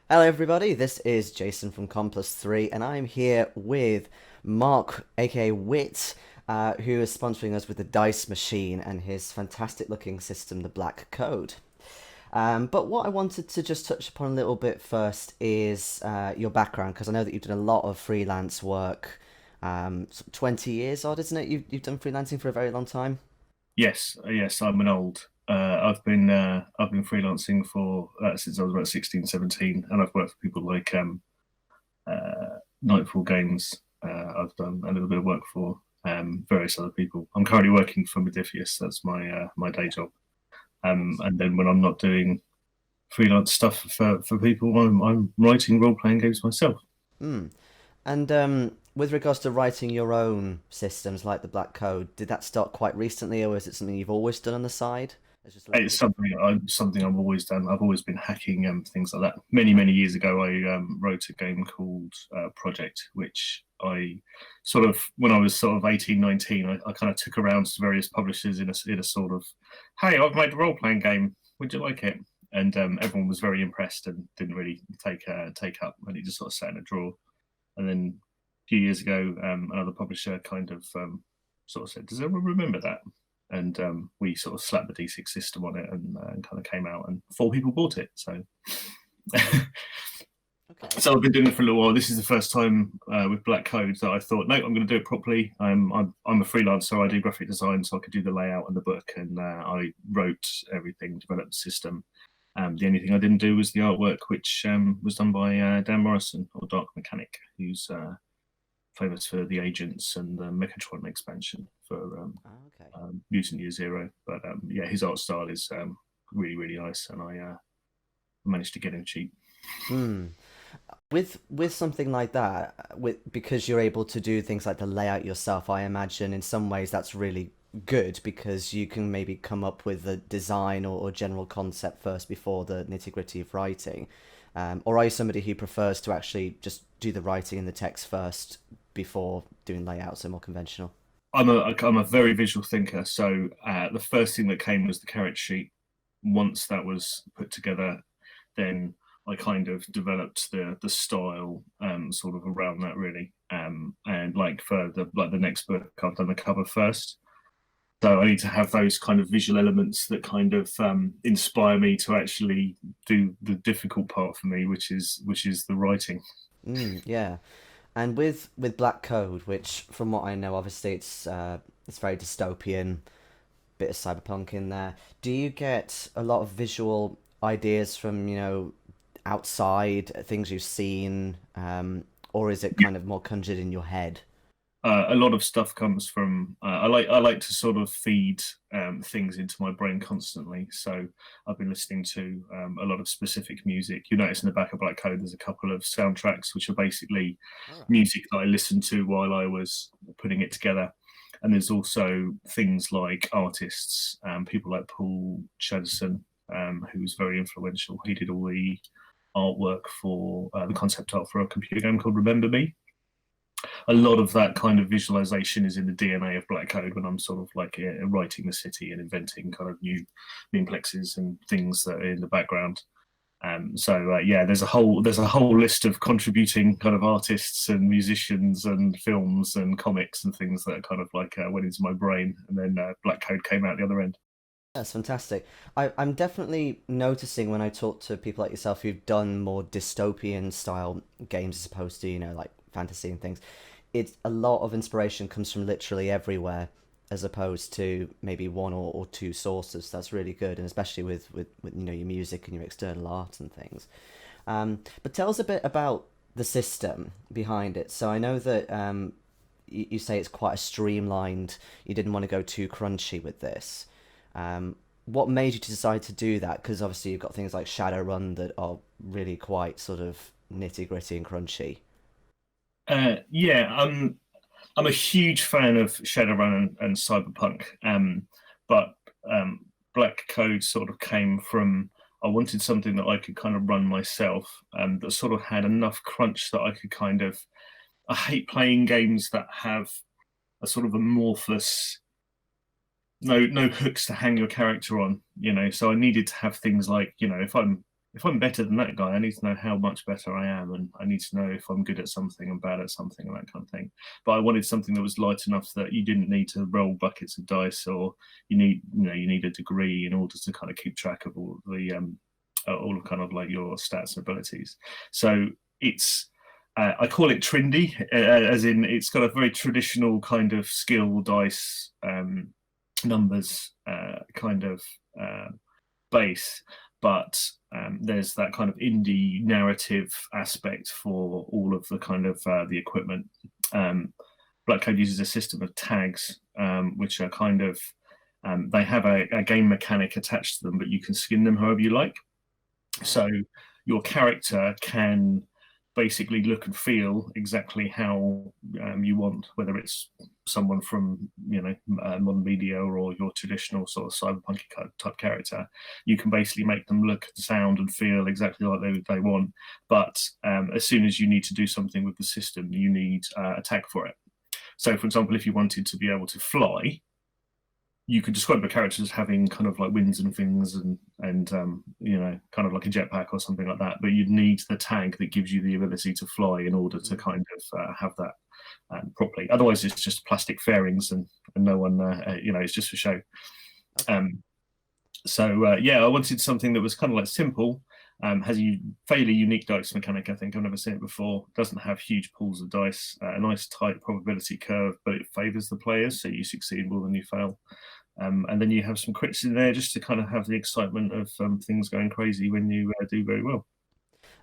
Hello, everybody. This is Jason from Con+3, and I'm here with Mark, aka Wit, who is sponsoring us with the Dice Machine and his fantastic-looking system, the Black Code. But what I wanted to just touch upon a little bit first is your background, because I know that you've done a lot of freelance work. 20 years odd, isn't it? You've done freelancing for a very long time. Yes, I'm an old. I've been freelancing for since I was about 16, 17, and I've worked for people like Nightfall Games. I've done a little bit of work for various other people. I'm currently working for Modifius. That's my day job. And then when I'm not doing freelance stuff for people, I'm writing role playing games myself. Hmm. And with regards to writing your own systems like the Black Code, did that start quite recently, or is it something you've always done on the side? It's just a little It's bit. something I've always done. I've always been hacking things like that. Many years ago, I wrote a game called Project, which I sort of when I was sort of 18, 19, I kind of took around to various publishers in a sort of, hey, I've made a role playing game. Would you like it? And everyone was very impressed and didn't really take up, and it just sort of sat in a drawer. And then a few years ago, another publisher kind of sort of said, "Does everyone remember that?" And we sort of slapped the D6 system on it and kind of came out, and four people bought it. So, Okay. so I've been doing it for a little while. This is the first time with Black Code that I thought, no, I'm going to do it properly. I'm a freelancer. I do graphic design, so I could do the layout and the book, and I wrote everything, developed the system. The only thing I didn't do was the artwork, which was done by Dan Morrison or Dark Mechanic, who's famous for the Agents and the Mechatron expansion for Ah, okay. Mutant Year Zero. But yeah, his art style is really nice, and I managed to get him cheap. Hmm. With something like that, with because you're able to do things like the layout yourself, I imagine in some ways that's really good because you can maybe come up with a design or general concept first before the nitty-gritty of writing. Or are you somebody who prefers to actually just do the writing and the text first before doing layouts, so more conventional? I'm a very visual thinker, so the first thing that came was the character sheet. Once that was put together, then I kind of developed the style sort of around that really. And like for the next book, I've done the cover first. So I need to have those kind of visual elements that kind of inspire me to actually do the difficult part for me, which is the writing. Yeah. And with Black Code, which from what I know, obviously it's very dystopian, bit of cyberpunk in there. Do you get a lot of visual ideas from, outside, things you've seen, or is it Yeah. kind of more conjured in your head? A lot of stuff comes from I like to sort of feed things into my brain constantly. So I've been listening to a lot of specific music. You notice in the back of Black Code, there's a couple of soundtracks which are basically All right. music that I listened to while I was putting it together. And there's also things like artists, people like Paul Shadison, who was very influential. He did all the artwork for the concept art for a computer game called Remember Me. A lot of that kind of visualization is in the DNA of Black Code when I'm sort of like writing the city and inventing kind of new memplexes and things that are in the background. So yeah, there's a whole list of contributing kind of artists and musicians and films and comics and things that kind of like went into my brain, and then Black Code came out the other end. That's fantastic. I'm definitely noticing when I talk to people like yourself who've done more dystopian style games as opposed to, like fantasy and things. It's a lot of inspiration comes from literally everywhere as opposed to maybe one or two sources. That's really good, and especially with your music and your external art and things. But tell us a bit about the system behind it. So I know that you say it's quite a streamlined. You didn't want to go too crunchy with this. What made you decide to do that? Because obviously you've got things like Shadowrun that are really quite sort of nitty gritty and crunchy. Yeah, I'm a huge fan of Shadowrun and Cyberpunk, but um, Black Code sort of came from I wanted something that I could kind of run myself, that sort of had enough crunch that I could kind of. I hate playing games that have a sort of amorphous, no hooks to hang your character on, So I needed to have things like, if if I'm better than that guy, I need to know how much better I am, and I need to know if I'm good at something and bad at something and that kind of thing. But I wanted something that was light enough that you didn't need to roll buckets of dice, or you need a degree in order to kind of keep track of all of kind of like your stats and abilities. So it's I call it Trindy, as in it's got a very traditional kind of skill dice numbers kind of base, but there's that kind of indie narrative aspect for all of the kind of the equipment. Black Code uses a system of tags, which are kind of they have a game mechanic attached to them, but you can skin them however you like. So your character can basically look and feel exactly how you want, whether it's someone from modern media or your traditional sort of cyberpunk type character. You can basically make them look, sound, and feel exactly like they want. But as soon as you need to do something with the system, you need a tag for it. So, for example, if you wanted to be able to fly, you could describe the character as having kind of like wings and things and kind of like a jetpack or something like that. But you'd need the tag that gives you the ability to fly in order to kind of have that properly. Otherwise, it's just plastic fairings and no one, it's just for show. I wanted something that was kind of like simple, has a fairly unique dice mechanic. I think I've never seen it before. Doesn't have huge pools of dice, a nice tight probability curve, but it favors the players, so you succeed more than you fail. And then you have some crits in there just to kind of have the excitement of things going crazy when you do very well.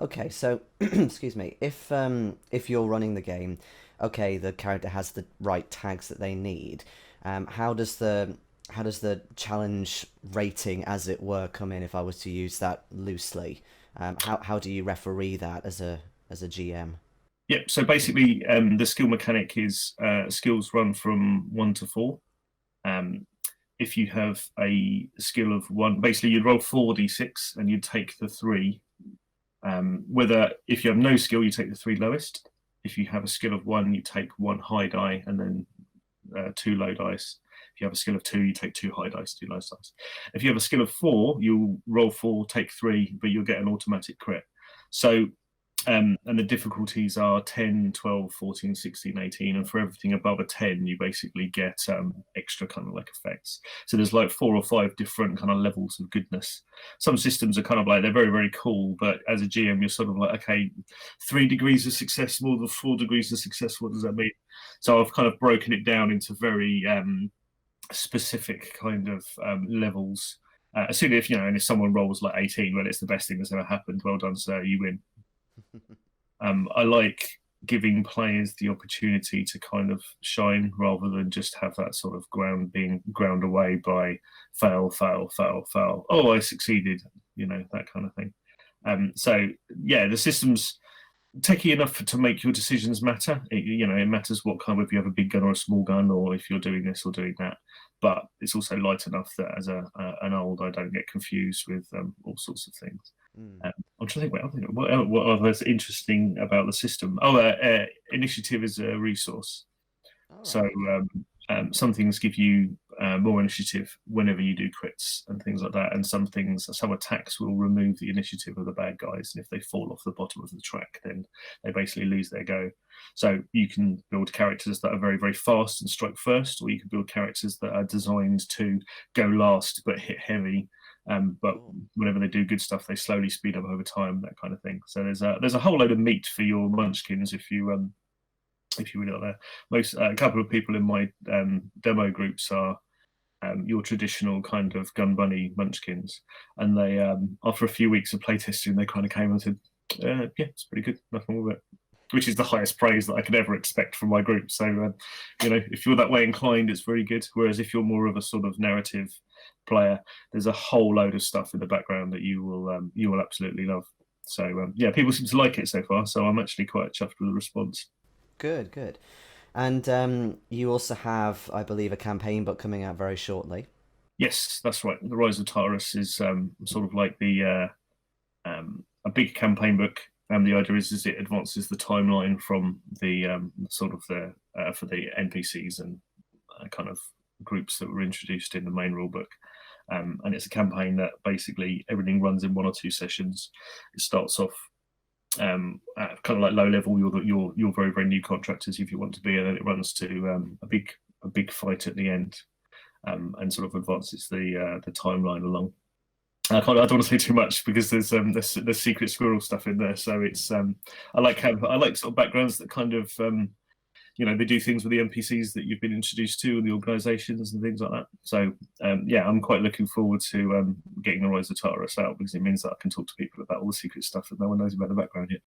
Okay, so excuse me. If you're running the game, okay, the character has the right tags that they need. How does the challenge rating, as it were, come in? If I was to use that loosely, how do you referee that as a GM? Yeah, so basically, the skill mechanic is skills run from 1 to 4. If you have a skill of 1, basically you'd roll 4d6 and you'd take the 3. Whether if you have no skill, you take the 3 lowest. If you have a skill of 1, you take 1 high die and then 2 low dice. If you have a skill of 2, you take 2 high dice, 2 low dice. If you have a skill of 4, you'll roll 4, take 3, but you'll get an automatic crit. So and the difficulties are 10, 12, 14, 16, 18, and for everything above a 10 you basically get extra kind of like effects. So there's like 4 or 5 different kind of levels of goodness. Some systems are kind of like, they're very, very cool, but as a GM you're sort of like, okay, 3 degrees of success, more than 4 degrees of success, what does that mean? So I've kind of broken it down into very specific kind of levels. As soon as, and if someone rolls like 18, well, it's the best thing that's ever happened, well done sir, you win. I like giving players the opportunity to kind of shine rather than just have that sort of being ground away by fail. Oh, I succeeded, that kind of thing. The system's techie enough to make your decisions matter. It matters what kind, if you have a big gun or a small gun, or if you're doing this or doing that. But it's also light enough that as an old, I don't get confused with all sorts of things. I'm trying to think what other interesting about the system. Initiative is a resource. Right. So some things give you more initiative whenever you do crits and things like that, and some attacks will remove the initiative of the bad guys, and if they fall off the bottom of the track, then they basically lose their go. So you can build characters that are very, very fast and strike first, or you can build characters that are designed to go last but hit heavy. But whenever they do good stuff, they slowly speed up over time, that kind of thing. So there's a whole load of meat for your munchkins if you really out there. A couple of people in my demo groups are your traditional kind of gun bunny munchkins, and they after a few weeks of playtesting, they kind of came and said, "Yeah, it's pretty good, nothing wrong with it." Which is the highest praise that I could ever expect from my group. So, if you're that way inclined, it's very good. Whereas if you're more of a sort of narrative player, there's a whole load of stuff in the background that you will absolutely love. So, people seem to like it so far. So I'm actually quite chuffed with the response. Good. And you also have, I believe, a campaign book coming out very shortly. Yes, that's right. The Rise of Taurus is sort of like a big campaign book. And the idea is it advances the timeline from the for the NPCs and kind of groups that were introduced in the main rulebook. And it's a campaign that basically everything runs in 1 or 2 sessions. It starts off at kind of like low level. You're very very new contractors if you want to be, and then it runs to a big fight at the end, and sort of advances the timeline along. I don't want to say too much because there's secret squirrel stuff in there. So it's I like sort of backgrounds that kind of they do things with the NPCs that you've been introduced to and the organisations and things like that. So yeah, I'm quite looking forward to getting the Rise of Taurus out, because it means that I can talk to people about all the secret stuff that no one knows about the background yet.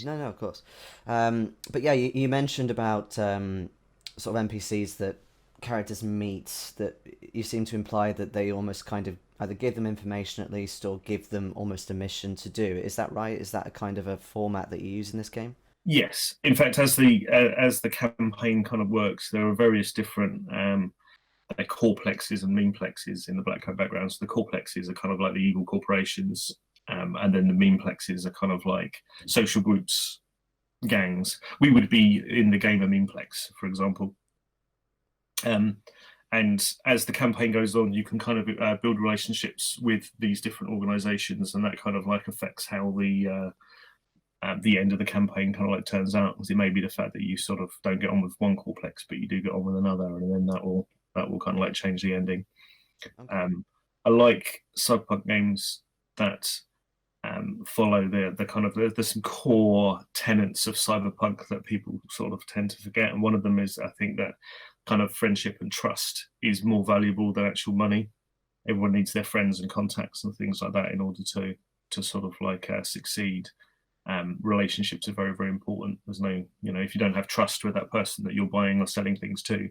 No, of course. But yeah, you mentioned about sort of NPCs that characters meet, that you seem to imply that they almost kind of either give them information at least or give them almost a mission to do. Is that right? Is that a kind of a format that you use in this game? Yes, in fact, as the campaign kind of works, there are various different corplexes and meanplexes in the Black Coat background. So the corplexes are kind of like the evil corporations, and then the meanplexes are kind of like social groups, gangs. We would be in the game a meanplex, for example. And as the campaign goes on, you can kind of build relationships with these different organizations, and that kind of like affects how the end of the campaign kind of like turns out. Because it may be the fact that you sort of don't get on with one corplex, but you do get on with another, and then that will kind of like change the ending. Okay. I like cyberpunk games that follow the kind of there's some core tenets of cyberpunk that people sort of tend to forget, and one of them is, I think, that kind of friendship and trust is more valuable than actual money. Everyone needs their friends and contacts and things like that in order to sort of like succeed. Relationships are very very important. There's no, if you don't have trust with that person that you're buying or selling things to,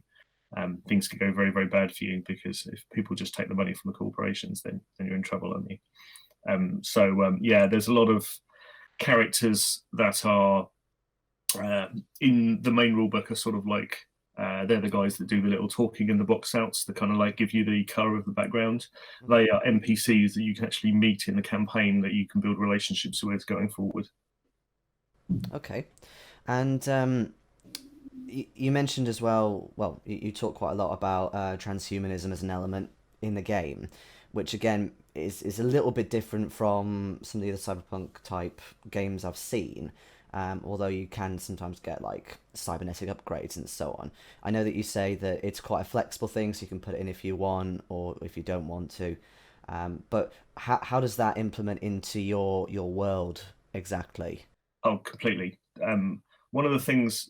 things could go very very bad for you, because if people just take the money from the corporations, then you're in trouble, aren't you? Yeah, there's a lot of characters that are in the main rulebook are sort of like they're the guys that do the little talking in the box outs that kind of like give you the color of the background. They are NPCs that you can actually meet in the campaign that you can build relationships with going forward. Okay. And you mentioned as well, you talk quite a lot about transhumanism as an element in the game, which again is a little bit different from some of the other cyberpunk type games I've seen. Although you can sometimes get like cybernetic upgrades and so on. I know that you say that it's quite a flexible thing, so you can put it in if you want or if you don't want to. But how does that implement into your world exactly? Oh, completely. One of the things,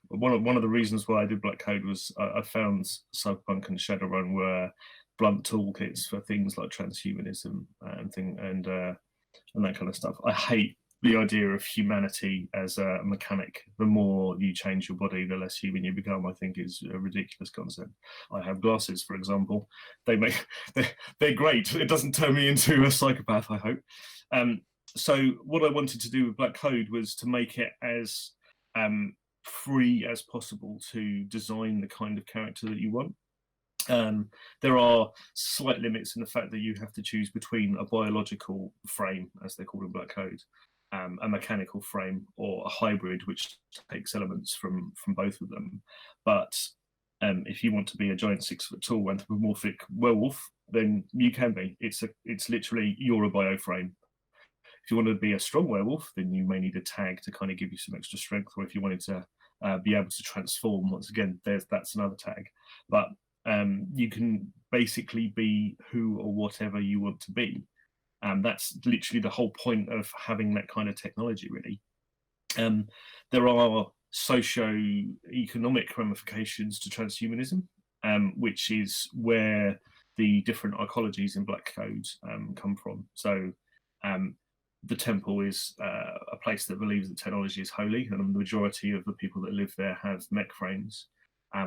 one of the reasons why I did Black Code was I found Cyberpunk and Shadowrun were blunt toolkits for things like transhumanism and that kind of stuff. I hate the idea of humanity as a mechanic. The more you change your body, the less human you become, I think, is a ridiculous concept. I have glasses, for example. They make they're great. It doesn't turn me into a psychopath, I hope. So what I wanted to do with Black Code was to make it as free as possible to design the kind of character that you want. There are slight limits in the fact that you have to choose between a biological frame, as they're called in Black Code, a mechanical frame, or a hybrid, which takes elements from both of them. But if you want to be a giant 6 foot tall anthropomorphic werewolf, then you can be. It's literally, you're a bioframe. If you want to be a strong werewolf, then you may need a tag to kind of give you some extra strength. Or if you wanted to be able to transform, once again, that's another tag. But you can basically be who or whatever you want to be. That's literally the whole point of having that kind of technology, really. There are socio-economic ramifications to transhumanism, which is where the different ecologies in Black Code come from. So the temple is a place that believes that technology is holy, and the majority of the people that live there have mech frames,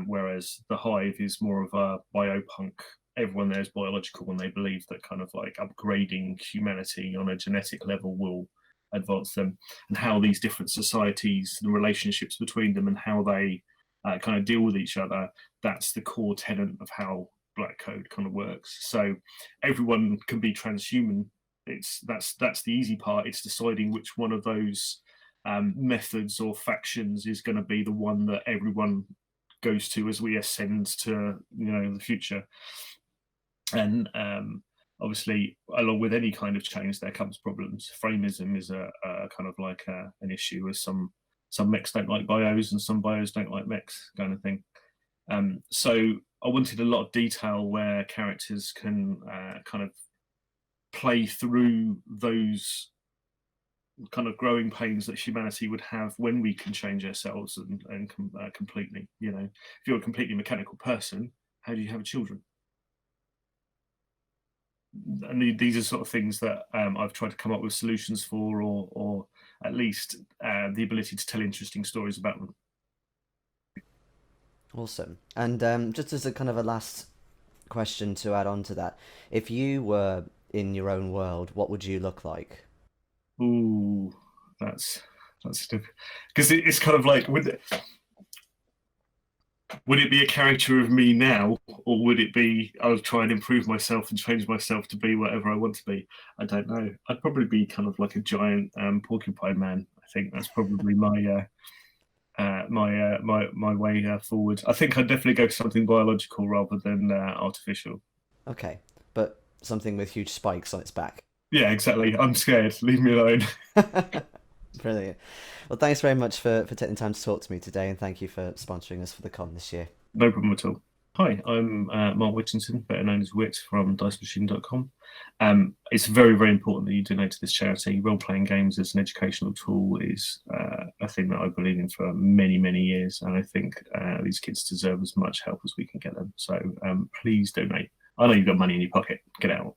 whereas the hive is more of a biopunk. Everyone there is biological, and they believe that kind of like upgrading humanity on a genetic level will advance them, and how these different societies, the relationships between them, and how they kind of deal with each other, that's the core tenet of how Black Code kind of works. So everyone can be transhuman. That's the easy part. It's deciding which one of those methods or factions is going to be the one that everyone goes to as we ascend to the future. And obviously, along with any kind of change, there comes problems. Frameism is a kind of like an issue, as some mechs don't like bios and some bios don't like mechs, kind of thing. So I wanted a lot of detail where characters can kind of play through those kind of growing pains that humanity would have when we can change ourselves and completely. You know, if you're a completely mechanical person, how do you have children? And these are sort of things that I've tried to come up with solutions for, or at least the ability to tell interesting stories about them. Awesome. And just as a kind of a last question to add on to that, if you were in your own world, what would you look like? Ooh, that's because it's kind of like, would it be a character of me now, or would it be I would try and improve myself and change myself to be whatever I want to be? I don't know. I'd probably be kind of like a giant porcupine man. I think that's probably my way forward. I think I'd definitely go for something biological rather than artificial. Okay, but something with huge spikes on its back. Yeah, exactly. I'm scared. Leave me alone. Brilliant. Well, thanks very much for taking the time to talk to me today, and thank you for sponsoring us for the con this year. No problem at all. Hi, I'm Mark Whittington, better known as Wit from DiceMachine.com. It's very, very important that you donate to this charity. Role-playing games as an educational tool is a thing that I believe in for many, many years, and I think these kids deserve as much help as we can get them. So please donate. I know you've got money in your pocket. Get out.